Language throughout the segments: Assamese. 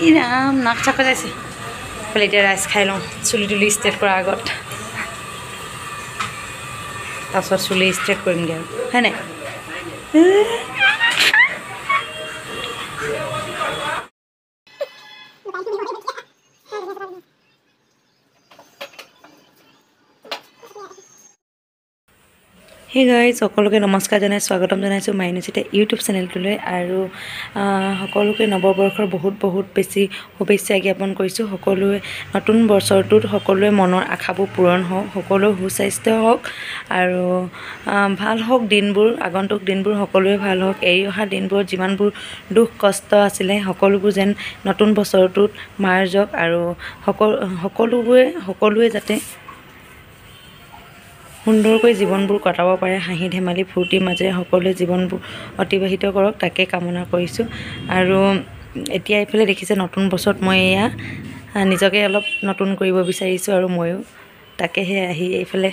ইৰাম নাক চাকা যাইছে বোলে এতিয়া ৰাইচ খাই লওঁ চুলি তুলি ষ্ট্ৰেট কৰাৰ আগত তাৰপিছত চুলি ষ্ট্ৰেট কৰিমগৈ আৰু হয় নাই হে গাইজ সকলোকে নমস্কাৰ জনাই স্বাগতম জনাইছোঁ মাইনুচিতে ইউটিউব চেনেলটোলৈ আৰু সকলোকে নৱবৰ্ষৰ বহুত বেছি শুভেচ্ছা জ্ঞাপন কৰিছোঁ সকলোৱে নতুন বছৰটোত সকলোৱে মনৰ আশাবোৰ পূৰণ হওক সকলোৱে সুস্বাস্থ্য হওক আৰু ভাল হওক দিনবোৰ আগন্তুক দিনবোৰ সকলোৱে ভাল হওক এৰি অহা দিনবোৰত যিমানবোৰ দুখ কষ্ট আছিলে সকলোবোৰ যেন নতুন বছৰটোত মাৰ যাওক আৰু সকলোৱে যাতে সুন্দৰকৈ জীৱনবোৰ কটাব পাৰে হাঁহি ধেমালি ফূৰ্তিৰ মাজেৰে সকলোৱে জীৱনবোৰ অতিবাহিত কৰক তাকে কামনা কৰিছোঁ আৰু এতিয়া এইফালে দেখিছে নতুন বছৰত মই এয়া নিজকে অলপ নতুন কৰিব বিচাৰিছোঁ আৰু ময়ো তাকেহে আহি এইফালে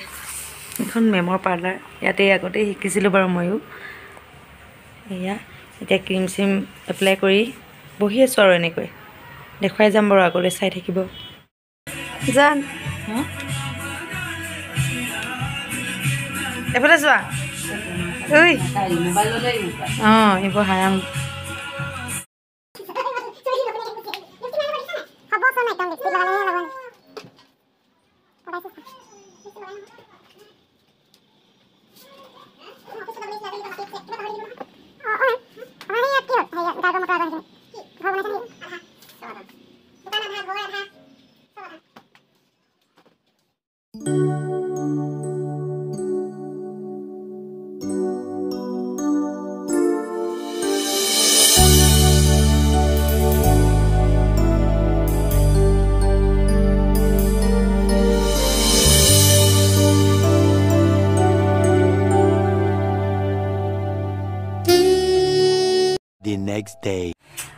এখন মেমৰ পাৰ্লাৰ ইয়াতে আগতে শিকিছিলোঁ বাৰু ময়ো এয়া এতিয়া ক্ৰীম চিম এপ্লাই কৰি বহি আছোঁ আৰু এনেকৈ দেখুৱাই যাম বাৰু আগলৈ চাই থাকিব জান এফালে যোৱা ঐ অঁ এইবোৰ হাৰাম The next day.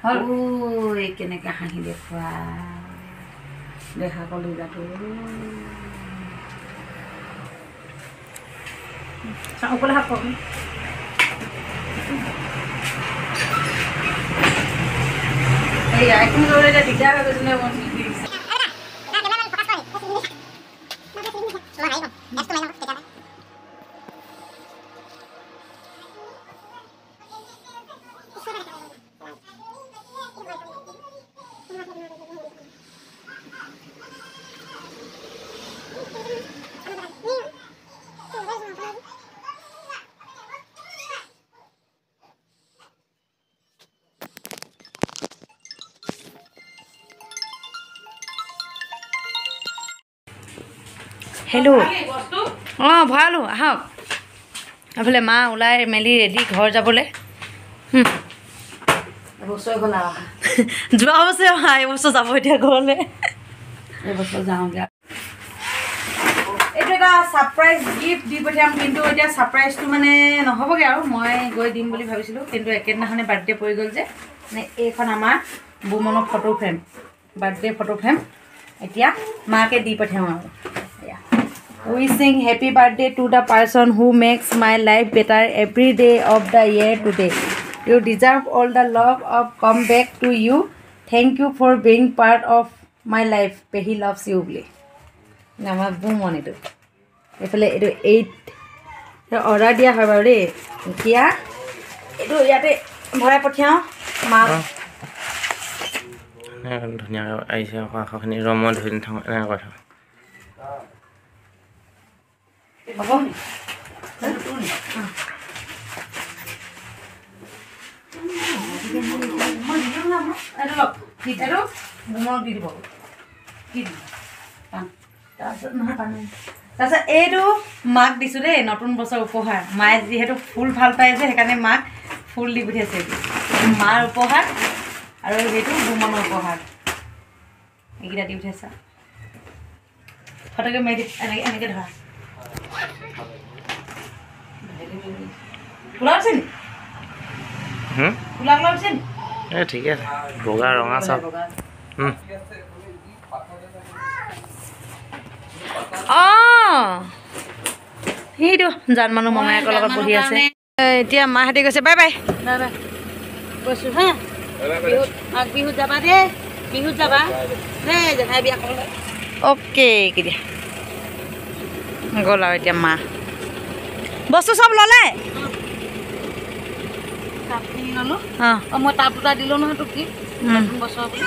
ঐ কেনেকৈ হাঁহি দেখুৱা দেখা কলিজাটো ওপৰলৈ হাত কওক এই আইফোন ল'লে এতিয়া দিগদাৰ হৈ গৈছিলে মই হেল্ল' অঁ ভৰালোঁ আহক এইফালে মা ওলাই মেলি ৰেডি ঘৰ যাবলৈ যোৱা বছৰ অহা এইবছৰ যাব এতিয়া ঘৰলৈ এইবছৰ যাওঁগৈ এইটো এটা ছাৰপ্ৰাইজ গিফ্ট দি পঠিয়াম কিন্তু এতিয়া ছাৰপ্ৰাইজটো মানে নহ'বগৈ আৰু মই গৈ দিম বুলি ভাবিছিলোঁ কিন্তু একেদিনাখনে বাৰ্থডে পৰি গ'ল যে মানে এইখন আমাৰ বুমনৰ photo frame birthday photo frame এতিয়া মাকে দি পঠিয়াম আৰু Wishing happy birthday to the person who makes my life better every day of the year today. You deserve all the love of come back to you. Thank you for being part of my life. Pehi loves you. Nama boom on it. Ifale itu 8 order dia hoy bare. Kia itu yate bharai pothiao ma ধুনীয়া আহিছে আখাখিনি ৰমত ধৰি থাকোঁ এনেকৈ কথা তাৰপিছত এইটো মাক দিছোঁ দেই নতুন বছৰ উপহাৰ মায়ে যিহেতু ফুল ভাল পায় যে সেইকাৰণে মাক ফুল দি পঠিয়াইছে মাৰ উপহাৰ আৰু সেইটো বুমনৰ উপহাৰ এইকেইটা দি পঠিয়াইছা ফটোকে মাৰি এনেকৈ ধৰা ফুলা উঠিছে নি ফুলা উঠিছে নি এই ঠিকে আছে বগা ৰঙা চব সেইটো জান মানুহ মমায়েকৰ লগত বহি আছে এতিয়া মাহঁতে কৈছে বাই বাই বাই বাই কৈছোঁ হা বিহুত যাবা দেই বিহুত যাবা দেই জেঠাই বিয়া খাবলৈ অ'কে কেতিয়া গ'ল আৰু এতিয়া মা বস্তু চব ল'লে কাপখিনি ল'লোঁ অঁ মই তাপ দুটা দিলোঁ নহয় তোক কি নতুন বছৰ বুলি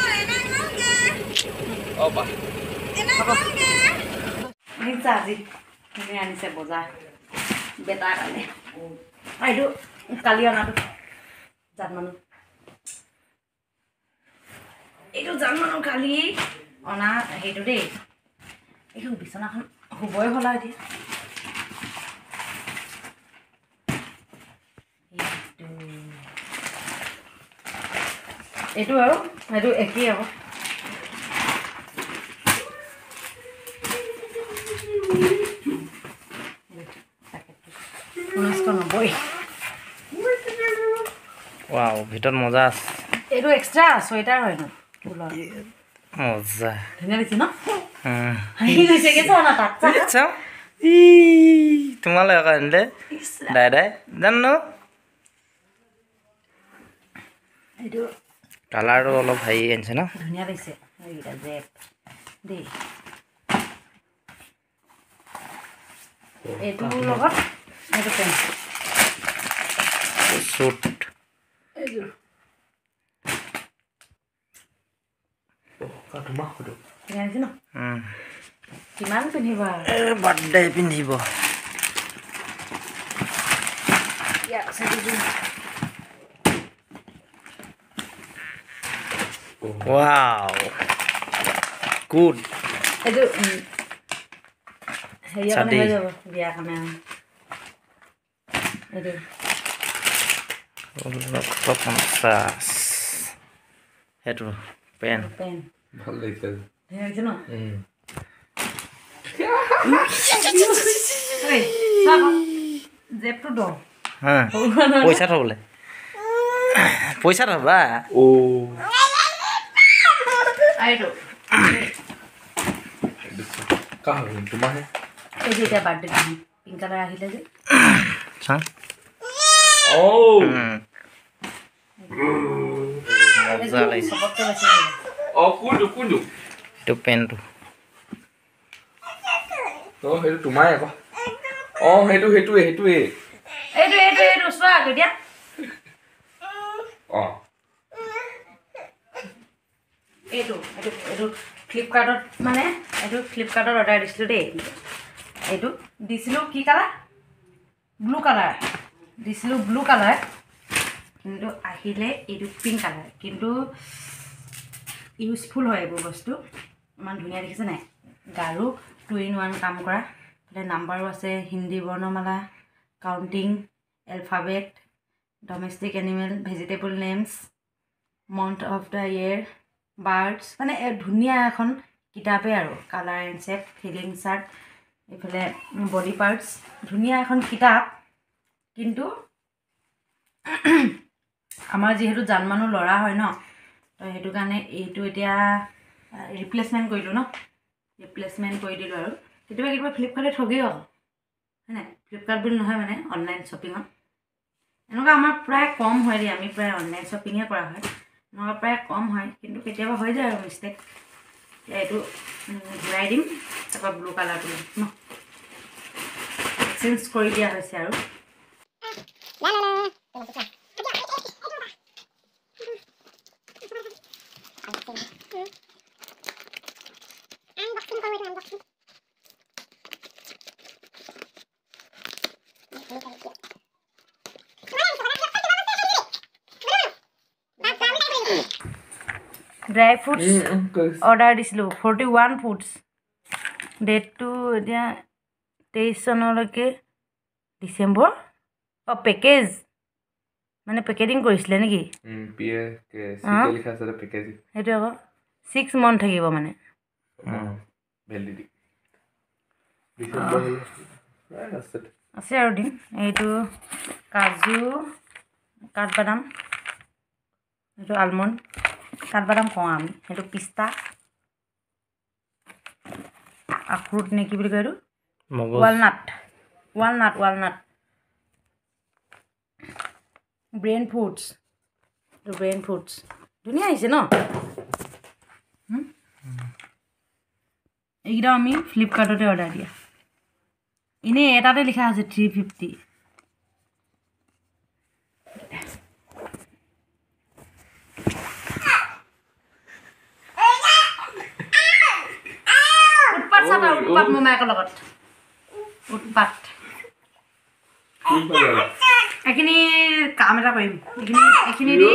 আজি তুমি আনিছে বজাৰ বেটাৰ কাৰণে এইটো কালি অনাটো জান মানুহ এইটো জান মানুহ কালি অনা সেইটো দেই এইটো বিচনাখন শুবই হ'ল আৰু এতিয়া এইটো আৰু এইটো একেই আকৌ 1990 ৱাও ভিতৰত মজা আছে এইটো এক্সট্ৰা সোয়েটাৰ হয় ন মজা ধুনীয়া লাগিছে ন হাঁহি গৈছে কে না তাত চাও ই তোমালৈ আকৌ আনিলে দাই জানো এইটো কালাৰটো অলপ হেৰি আনিছে ন ধুনীয়া লাগিছে এইকেইটা জেপ দেই এইটো লগত এইটো পেণ্ট চুট এইযোৰ ধুনীয়া লাগিছে ন কিমান পিন্ধিবা বাৰ্থডে পিন্ধিব ৱাও গুড এইটো হেৰিয়া কাৰণে হৈ যাব বিয়া কাৰণে এইটো 50 সেইটো পেন ভাল লাগিছে ধুনীয়া লাগিছে ন জেপটো দ পইচা থ'বলৈ পইচা থ'বা এইটো তোমাৰহে এইটো এতিয়া বাৰ্থডে পিংক কালাৰ আহিলে যে মজা লাগিছে চবতকৈ বেছি কোনটো এইটো পেনটো সেইটো তোমাৰ আকৌ সেইটোৱে এইটো চোৱা এতিয়া এইটো ফ্লিপকাৰ্টত মানে এইটো ফ্লিপকাৰ্টত অৰ্ডাৰ দিছিলোঁ দেই এইটো দিছিলোঁ কি কালাৰ ব্লু কালাৰ দিছিলোঁ ব্লু কালাৰ কিন্তু আহিলে এইটো পিংক কালাৰ কিন্তু ইউজফুল হয় এইবোৰ বস্তু ইমান ধুনীয়া দেখিছে নাই গাৰু 2-in-1 কাম কৰা তাতে নাম্বাৰো আছে হিন্দী বৰ্ণমালা counting alphabet domestic animal vegetable names month of the year birds মানে ধুনীয়া এখন কিতাপেই আৰু colour and shape filling chart এইফালে বডি পাৰ্টছ ধুনীয়া এখন কিতাপ কিন্তু আমাৰ যিহেতু জান মানুহ ল'ৰা হয় ন তো সেইটো কাৰণে এইটো এতিয়া ৰিপ্লেচমেণ্ট কৰিলোঁ ন ৰিপ্লেচমেণ্ট কৰি দিলোঁ আৰু কেতিয়াবা ফ্লিপকাৰ্টে ঠগেও হয় নাই ফ্লিপকাৰ্ট বুলি নহয় মানে অনলাইন শ্বপিঙত এনেকুৱা আমাৰ প্ৰায় কম হয় দেই আমি প্ৰায় অনলাইন শ্বপিঙে কৰা হয় এনেকুৱা প্ৰায় কম হয় কিন্তু কেতিয়াবা হৈ যায় আৰু মিষ্টেক এইটো ঘূৰাই দিম তাৰপৰা ব্লু কালাৰটো ন এক্সচেঞ্জ কৰি দিয়া হৈছে আৰু ড্ৰাই ফ্ৰুটছ অৰ্ডাৰ দিছিলোঁ 41 ফুডছ ডেটটো এতিয়া 23 চনলৈকে ডিচেম্বৰ পেকেজ মানে পেকেজিং কৰিছিলে নেকি সেইটো আকৌ 6 month থাকিব মানে আছে আৰু দিন এইটো কাজু কাঠবাদাম এইটো আলমণ্ড কাঠবাদাম কওঁ আমি সেইটো পিস্তা আখৰোট নে কি বুলি কয় এইটো ৱালনাট ৱালনাট ব্ৰেইন ফ্ৰুটছ ধুনীয়া আহিছে ন এইকেইটা আমি ফ্লিপকাৰ্টতে অৰ্ডাৰ দিয়া এনেই এটাতে লিখা আছে 350 উৎপাত মোমায়েকৰ লগত উৎপাত এইখিনি কাম এটা কৰিম এইখিনি দি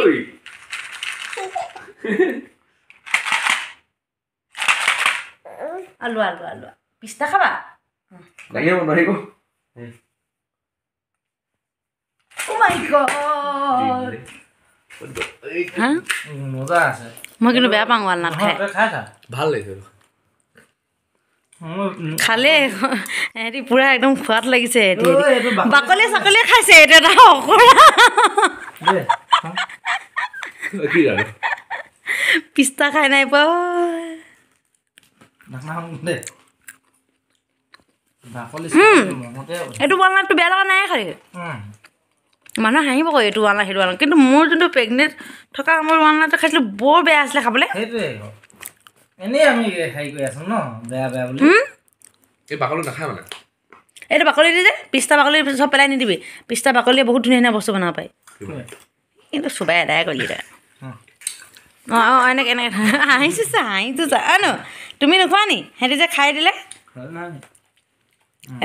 আলু পিস্তা খাবা লাগিব নোৱাৰিব ও মাই গড হা মজা আছে মই কিন্তু বেয়া পাওঁ ৱালনাট খাই ভাল লাগিছে খালে হেৰি পুৰা একদম খোৱাত লাগিছে বাকলি চাকলি খাইছে এইটো এটা অকৰা পিস্তা খাই নাই পোৱা এইটো ৱালনাটটো বেয়া লগা নাই খালি মানুহে হাঁহিব কয় এইটো ৱালনাট সেইটো ৱালনাট কিন্তু মোৰ যোনটো প্ৰেগনেণ্ট থকা মোৰ ৱালনাটটো খাইছিলোঁ বৰ বেয়া আছিলে খাবলৈ এনেই আমি হেৰি কৰি আছো ন বেয়া বুলি এই বাকলি নাখায় মানে এইটো বাকলি দি যে পিস্তা বাকলি চব পেলাই নিদিবি পিস্তা বাকলিয়ে বহুত ধুনীয়া ধুনীয়া বস্তু বনাব পাৰি কিন্তু চুবাই এদাই কৰিলি দে অঁ এনেকৈ হাঁহিছোঁ চা ন তুমি নোখোৱা নি সিহঁতি যে খাই দিলে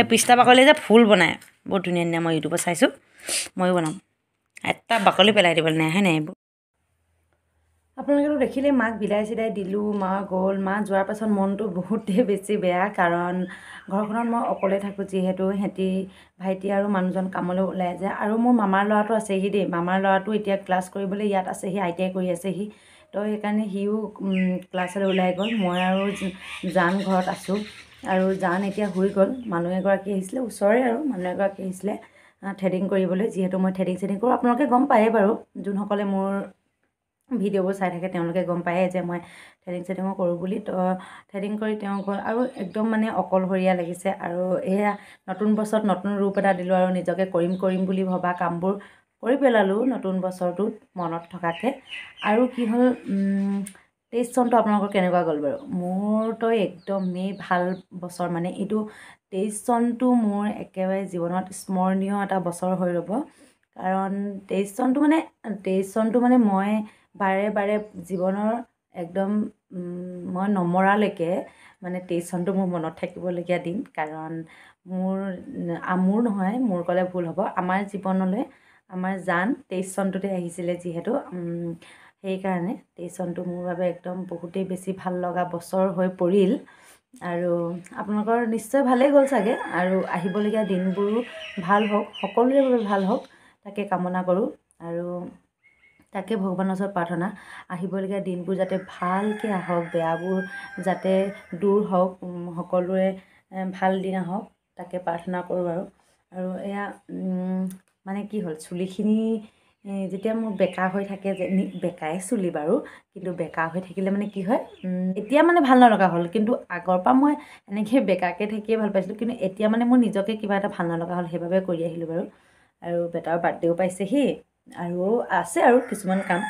এই পিস্তা বাকলি যে ফুল বনায় বহুত ধুনীয়া ধুনীয়া মই ইউটিউবত চাইছোঁ ময়ো বনাম এটা বাকলি পেলাই দিবলৈ নাই হয় নাই এইবোৰ আপোনালোকেতো দেখিলে মাক বিদায় চিদাই দিলোঁ মা গ'ল মা যোৱাৰ পাছত মনটো বহুতেই বেছি বেয়া কাৰণ ঘৰখনত মই অকলে থাকোঁ যিহেতু সিহঁতি ভাইটি আৰু মানুহজন কামলৈ ওলাই যায় আৰু মোৰ মামাৰ ল'ৰাটো আছেহি দেই মামাৰ ল'ৰাটো এতিয়া ক্লাছ কৰিবলৈ ইয়াত আছেহি ITI কৰি আছেহি তো সেইকাৰণে সিও ক্লাছলৈ ওলাই গ'ল মই আৰু জান ঘৰত আছোঁ আৰু জান এতিয়া শুই গ'ল মানুহ এগৰাকী আহিছিলে ওচৰৰে আৰু মানুহ এগৰাকী আহিছিলে থ্ৰেডিং কৰিবলৈ যিহেতু মই থ্ৰেডিং কৰোঁ আপোনালোকে গম পায়েই বাৰু যোনসকলে মোৰ ভিডিঅ'বোৰ চাই থাকে তেওঁলোকে গম পায়ে যে মই থ্ৰেডিঙো কৰোঁ বুলি তো থ্ৰেডিং কৰি তেওঁ গ'ল আৰু একদম মানে অকলশৰীয়া লাগিছে আৰু এয়া নতুন বছৰত নতুন ৰূপ এটা দিলোঁ আৰু নিজকে কৰিম বুলি ভবা কামবোৰ কৰি পেলালোঁ নতুন বছৰটোত মনত থকাকৈ আৰু কি হ'ল 23 চনটো আপোনালোকৰ কেনেকুৱা গ'ল বাৰু মোৰতো একদমেই ভাল বছৰ মানে এইটো 23 চনটো মোৰ একেবাৰে জীৱনত স্মৰণীয় এটা বছৰ হৈ ৰ'ব কাৰণ 23 চনটো মানে মই বাৰে জীৱনৰ একদম মই নমৰালৈকে মানে 23 চনটো মোৰ মনত থাকিবলগীয়া দিন কাৰণ মোৰ নহয় মোৰ ক'লে ভুল হ'ব আমাৰ জীৱনলৈ আমাৰ জান 23 চনটোতে আহিছিলে যিহেতু সেইকাৰণে 23 চনটো মোৰ বাবে একদম বহুতেই বেছি ভাল লগা বছৰ হৈ পৰিল আৰু আপোনালোকৰ নিশ্চয় ভালেই গ'ল চাগে আৰু আহিবলগীয়া দিনবোৰো ভাল হওক সকলোৰে বাবে ভাল হওক তাকে কামনা কৰোঁ আৰু তাকে ভগৱানৰ ওচৰত প্ৰাৰ্থনা আহিবলগীয়া দিনবোৰ যাতে ভালকৈ আহক বেয়াবোৰ যাতে দূৰ হওক সকলোৰে ভাল দিন আহক তাকে প্ৰাৰ্থনা কৰোঁ আৰু এয়া মানে কি হ'ল চুলিখিনি যেতিয়া মোৰ বেকা হৈ থাকে যে বেকাই চুলি বাৰু কিন্তু বেকা হৈ থাকিলে মানে কি হয় এতিয়া মানে ভাল নলগা হ'ল কিন্তু আগৰ পৰা মই এনেকৈ বেকাকৈ থাকিয়ে ভাল পাইছিলোঁ কিন্তু এতিয়া মানে মোৰ নিজকে কিবা এটা ভাল নলগা হ'ল সেইবাবে কৰি আহিলোঁ বাৰু আৰু বেটাৰ বাৰ্থডেও পাইছেহি আৰু আছে আৰু কিছুমান কাম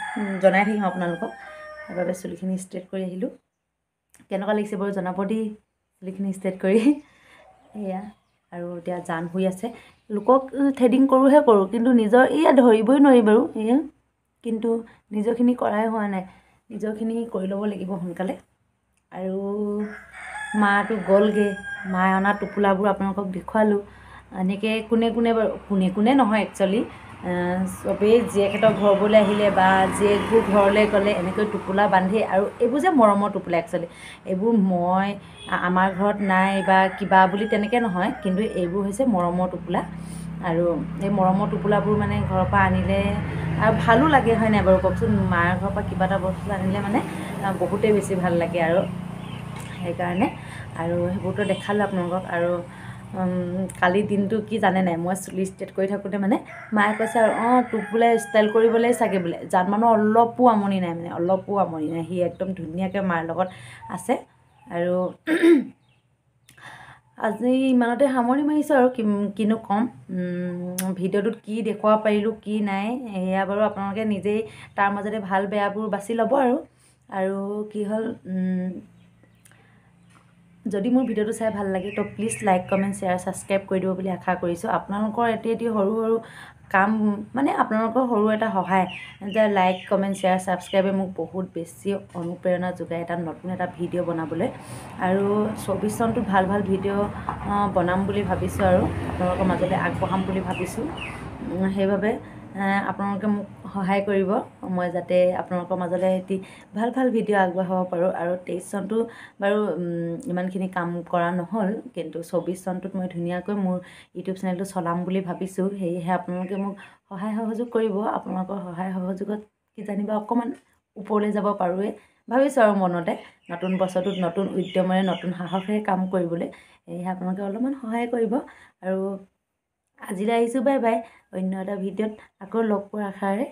জনাই থাকিম আপোনালোকক সেইবাবে চুলিখিনি ষ্ট্ৰেইট কৰি আহিলোঁ কেনেকুৱা লাগিছে বাৰু জনাব দেই চুলিখিনি ষ্ট্ৰেইট কৰি এয়া আৰু এতিয়া জান শুই আছে লোকক থ্ৰেডিং কৰোঁ কিন্তু নিজৰ ধৰিবই নোৱাৰি বাৰু এয়া কিন্তু নিজৰখিনি কৰাই হোৱা নাই নিজৰখিনি কৰি ল'ব লাগিব সোনকালে আৰু মাটো গ'লগৈ মায়ে অনা টোপোলাবোৰ আপোনালোকক দেখুৱালোঁ এনেকৈ কোনে নহয় একচুৱেলি চবেই জীয়েকহঁতৰ ঘৰবোৰলৈ আহিলে বা জীয়েকবোৰ ঘৰলৈ গ'লে এনেকৈ টোপোলা বান্ধি আৰু এইবোৰ যে মৰমৰ টোপোলা একচুৱেলি এইবোৰ মই আমাৰ ঘৰত নাই বা কিবা বুলি তেনেকৈ নহয় কিন্তু এইবোৰ হৈছে মৰমৰ টোপোলা আৰু এই মৰমৰ টোপোলাবোৰ মানে ঘৰৰ পৰা আনিলে আৰু ভালো লাগে হয় নাই বাৰু কওকচোন মাৰ ঘৰৰ পৰা কিবা এটা বস্তু আনিলে মানে বহুতেই বেছি ভাল লাগে আৰু সেইকাৰণে আৰু সেইবোৰতো দেখালোঁ আপোনালোকক আৰু কালি দিনটো কি জানে নাই মই চুলি ষ্ট্ৰেইট কৰি থাকোঁতে মানে মায়ে কৈছে আৰু তোক বোলে ষ্টাইল কৰিবলৈ চাগে বোলে জান মানুহ অলপো আমনি নাই মানে অলপো আমনি নাই সি একদম ধুনীয়াকৈ মাৰ লগত আছে আৰু আজি ইমানতে সামৰণি মাৰিছোঁ আৰু কিনো ক'ম। ভিডিঅ'টোত কি দেখুৱাব পাৰিলোঁ কি নাই এয়া বাৰু আপোনালোকে নিজেই তাৰ মাজতে ভাল বেয়াবোৰ বাছি ল'ব আৰু কি হ'ল, যদি মোৰ ভিডিঅ'টো চাই ভাল লাগে তো please like comment share subscribe কৰি দিব বুলি আশা কৰিছোঁ। আপোনালোকৰ এটি সৰু সৰু কাম, মানে আপোনালোকৰ সৰু এটা সহায় যে লাইক কমেণ্ট শ্বেয়াৰ ছাবস্ক্ৰাইবে মোক বহুত বেছি অনুপ্ৰেৰণা যোগায় এটা নতুন এটা ভিডিঅ' বনাবলৈ। আৰু 24 চনটোত ভাল ভাল ভিডিঅ' বনাম বুলি ভাবিছোঁ আৰু আপোনালোকৰ মাজলৈ আগবঢ়াম বুলি ভাবিছোঁ। সেইবাবে আপোনালোকে মোক সহায় কৰিব, মই যাতে আপোনালোকৰ মাজলৈ এটি ভাল ভাল ভিডিঅ' আগবঢ়াব পাৰোঁ। আৰু 23 চনটো বাৰু ইমানখিনি কাম কৰা নহ'ল, কিন্তু 24 চনটোত মই ধুনীয়াকৈ মোৰ ইউটিউব চেনেলটো চলাম বুলি ভাবিছোঁ। সেয়েহে আপোনালোকে মোক সহায় সহযোগ কৰিব। আপোনালোকৰ সহায় সহযোগত কিজানিবা অকণমান ওপৰলৈ যাব পাৰোঁৱে ভাবিছোঁ আৰু মনতে, নতুন বছৰটোত নতুন উদ্যমেৰে নতুন সাহসেৰে কাম কৰিবলৈ। সেয়েহে আপোনালোকে অলপমান সহায় কৰিব। আৰু আজিলৈ আহিছোঁ, বাই বাই। অন্য এটা ভিডিঅ'ত আকৌ লগ পোৱাৰ আশাৰে।